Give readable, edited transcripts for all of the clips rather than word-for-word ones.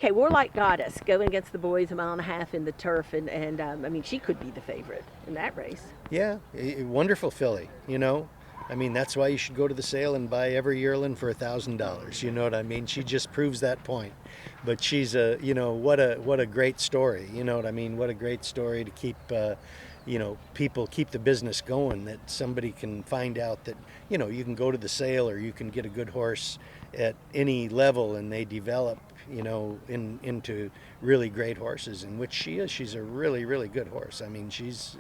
Okay, Warlike Goddess going against the boys a mile and a half in the turf, and I mean, she could be the favorite in that race. Yeah, a wonderful filly. I mean, that's why you should go to the sale and buy every yearling for $1,000. You know what I mean? She just proves that point. But she's what a great story. You know what I mean? What a great story to keep. People keep the business going, that somebody can find out that you can go to the sale or you can get a good horse at any level and they develop into really great horses, in which she is. She's a really, really good horse. I mean, she's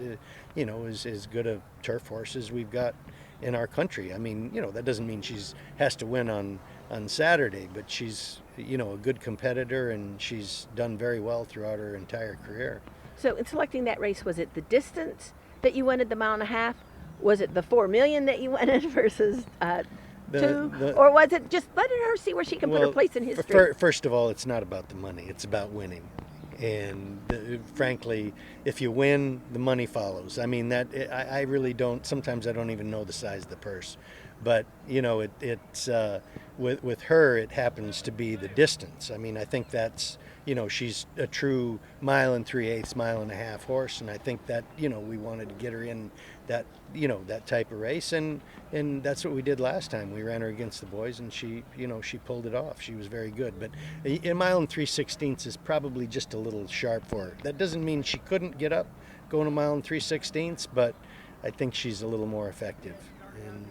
as good a turf horse as we've got in our country. I mean, that doesn't mean she's has to win on Saturday, but she's a good competitor, and she's done very well throughout her entire career. So, in selecting that race, was it the distance that you wanted, the mile and a half? Was it the 4 million that you wanted versus two? Or was it just letting her see where she can put her place in history? First of all, it's not about the money, it's about winning. And frankly, if you win, the money follows. I mean, I really don't. Sometimes I don't even know the size of the purse, but it's with her, it happens to be the distance. I mean, I think that's she's a true mile and 3/8, mile and a half horse, and I think that we wanted to get her in that that type of race, and that's what we did last time. We ran her against the boys, and she pulled it off. She was very good, but a mile and 3/16 is probably just a little sharp for her. That doesn't mean she couldn't get up going a mile and 3/16, but I think she's a little more effective, and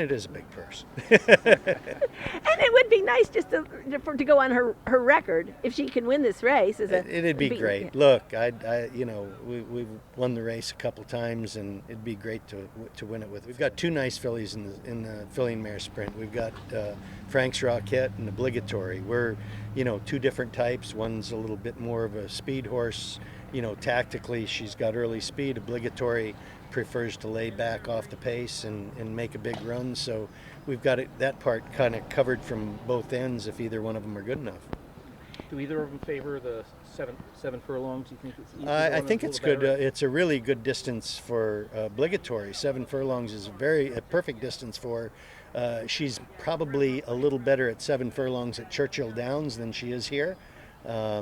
it is a big purse. And it would be nice just to go on her record if she can win this race. It'd be great. Yeah. Look, we've won the race a couple times, and it'd be great to win it with. We've got two nice fillies in the filly and mare sprint. We've got Frank's Rockette and Obligatory. We're two different types. One's a little bit more of a speed horse. Tactically, she's got early speed. Obligatory prefers to lay back off the pace and make a big run. So we've got that part kind of covered from both ends if either one of them are good enough. Do either of them favor the seven furlongs? Do you think it's I think it's good. It's a really good distance for Obligatory. 7 furlongs is a perfect distance for her. She's probably a little better at 7 furlongs at Churchill Downs than she is here. I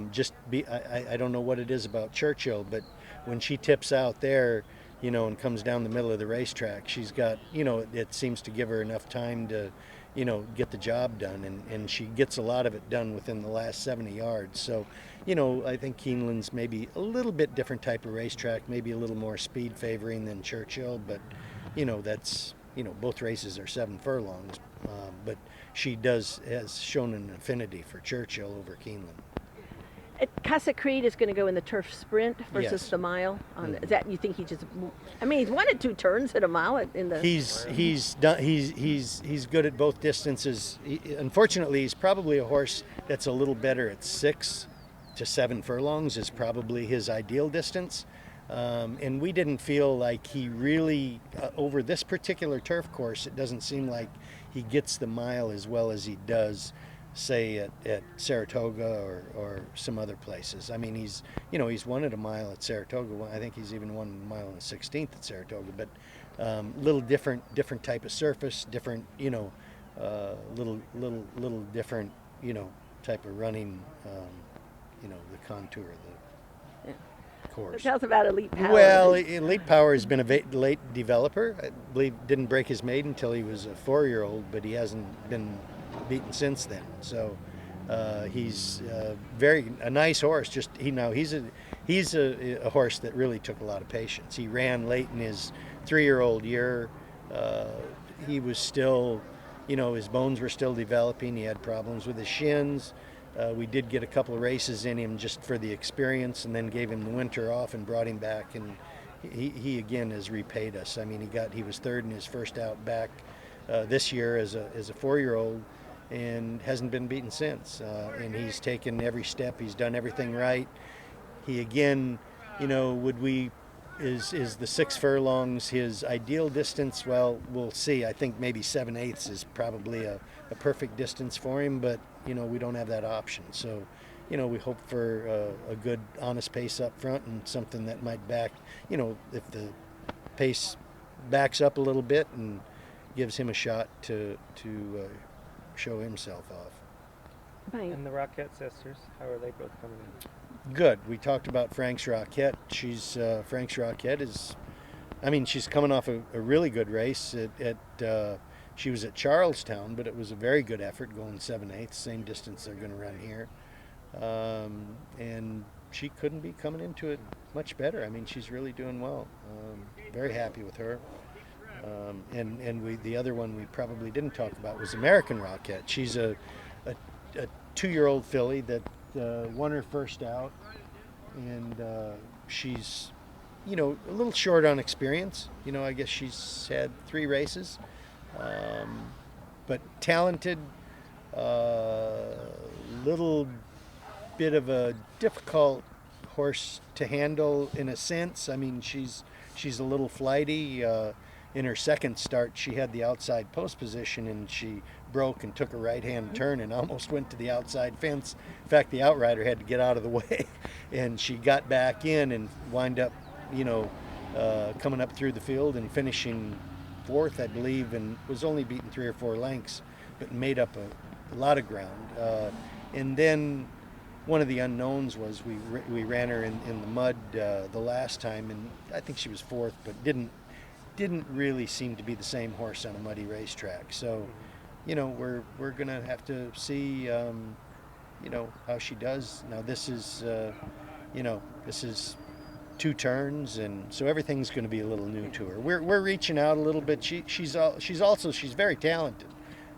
don't know what it is about Churchill, but when she tips out there, and comes down the middle of the racetrack, she's got, it seems to give her enough time to, get the job done, and she gets a lot of it done within the last 70 yards. So, I think Keeneland's maybe a little bit different type of racetrack, maybe a little more speed favoring than Churchill, but, that's, both races are 7 furlongs, but she has shown an affinity for Churchill over Keeneland. Casa Creed is going to go in the turf sprint versus the mile. Is that, you think he's won at 2 turns at a mile in the. He's good at both distances. Unfortunately, he's probably a horse that's a little better at 6 to 7 furlongs is probably his ideal distance. And we didn't feel like he really over this particular turf course. It doesn't seem like he gets the mile as well as he does, say at Saratoga or some other places. I mean, he's won at a mile at Saratoga. I think he's even won a mile and a 16th at Saratoga. But little different type of surface, different little different type of running. The contour of the course. So tell us about Elite Power. Well, Elite Power has been a late developer. I believe didn't break his maiden until he was a 4-year-old, but he hasn't been beaten since then. So he's a nice horse. He's a horse that really took a lot of patience. He ran late in his 3-year-old year. He was still, his bones were still developing. He had problems with his shins. We did get a couple of races in him just for the experience, and then gave him the winter off and brought him back. And he again has repaid us. I mean, he was 3rd in his first out back this year as a 4-year-old. And hasn't been beaten since. And he's taken every step. He's done everything right. He again, is the 6 furlongs his ideal distance? Well, we'll see. I think maybe 7/8 is probably a perfect distance for him, but we don't have that option. So, we hope for a good, honest pace up front and something that might back. If the pace backs up a little bit and gives him a shot to show himself off. Right. And the Rockette sisters, how are they both coming in? Good. We talked about Frank's Rockette. Frank's Rockette is, I mean, she's coming off a really good race she was at Charlestown, but it was a very good effort going 7/8, same distance they're going to run here. And she couldn't be coming into it much better. I mean, she's really doing well. Very happy with her. The other one we probably didn't talk about was American Rockette. She's a 2-year-old filly that won her first out, and she's, a little short on experience. I guess she's had 3 races, but talented. Little bit of a difficult horse to handle in a sense. I mean, she's a little flighty. In her second start, she had the outside post position and she broke and took a right-hand turn and almost went to the outside fence. In fact, the outrider had to get out of the way, and she got back in and wind up, coming up through the field and finishing 4th, I believe, and was only beaten 3 or 4 lengths, but made up a lot of ground. And then one of the unknowns was we ran her in the mud the last time, and I think she was 4th, but didn't really seem to be the same horse on a muddy racetrack. So, we're gonna have to see, how she does. Now this is, this is 2 turns, and so everything's going to be a little new to her. We're reaching out a little bit. She's very talented.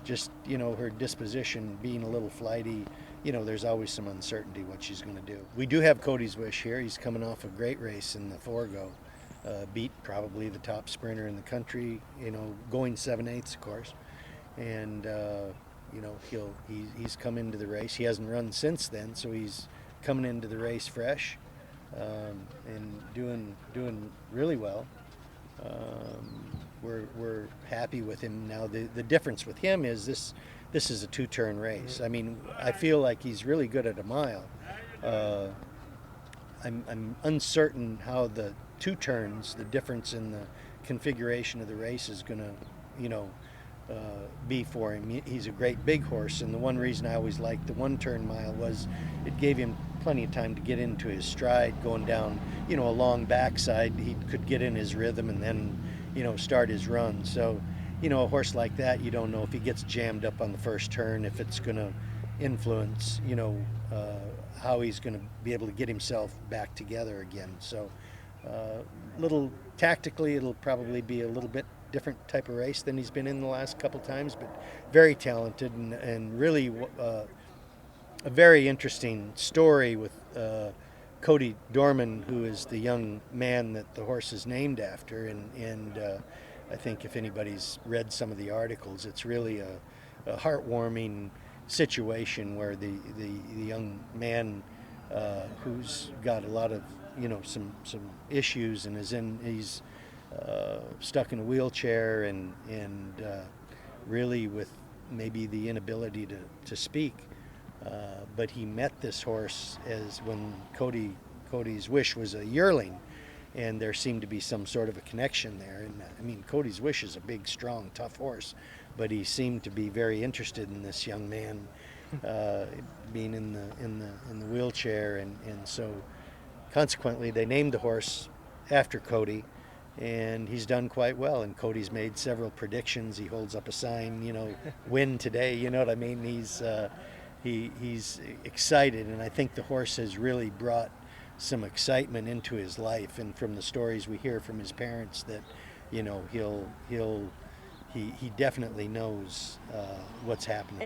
Just her disposition being a little flighty. There's always some uncertainty what she's going to do. We do have Cody's Wish here. He's coming off a great race in the Forego. Beat probably the top sprinter in the country, going 7/8, of course. And, he's come into the race. He hasn't run since then, so he's coming into the race fresh and doing really well. We're happy with him now. The difference with him is this is a 2-turn race. I mean, I feel like he's really good at a mile. I'm uncertain how the 2 turns, the difference in the configuration of the race is going to, be for him. He's a great big horse, and the one reason I always liked the 1-turn mile was it gave him plenty of time to get into his stride going down, a long backside. He could get in his rhythm and then, start his run. So, a horse like that, you don't know if he gets jammed up on the first turn, if it's going to influence, how he's going to be able to get himself back together again. So little tactically, it'll probably be a little bit different type of race than he's been in the last couple times, but very talented and really a very interesting story with Cody Dorman, who is the young man that the horse is named after. And I think if anybody's read some of the articles, it's really a heartwarming situation where the young man who's got a lot of some issues and he's stuck in a wheelchair and really with maybe the inability to speak, but he met this horse as when Cody's Wish was a yearling, and there seemed to be some sort of a connection there. And I mean, Cody's Wish is a big, strong, tough horse, but he seemed to be very interested in this young man being in the wheelchair, and so consequently they named the horse after Cody, and he's done quite well. And Cody's made several predictions. He holds up a sign, win today. You know what I mean? He's excited, and I think the horse has really brought some excitement into his life. And from the stories we hear from his parents, that he definitely knows what's happening.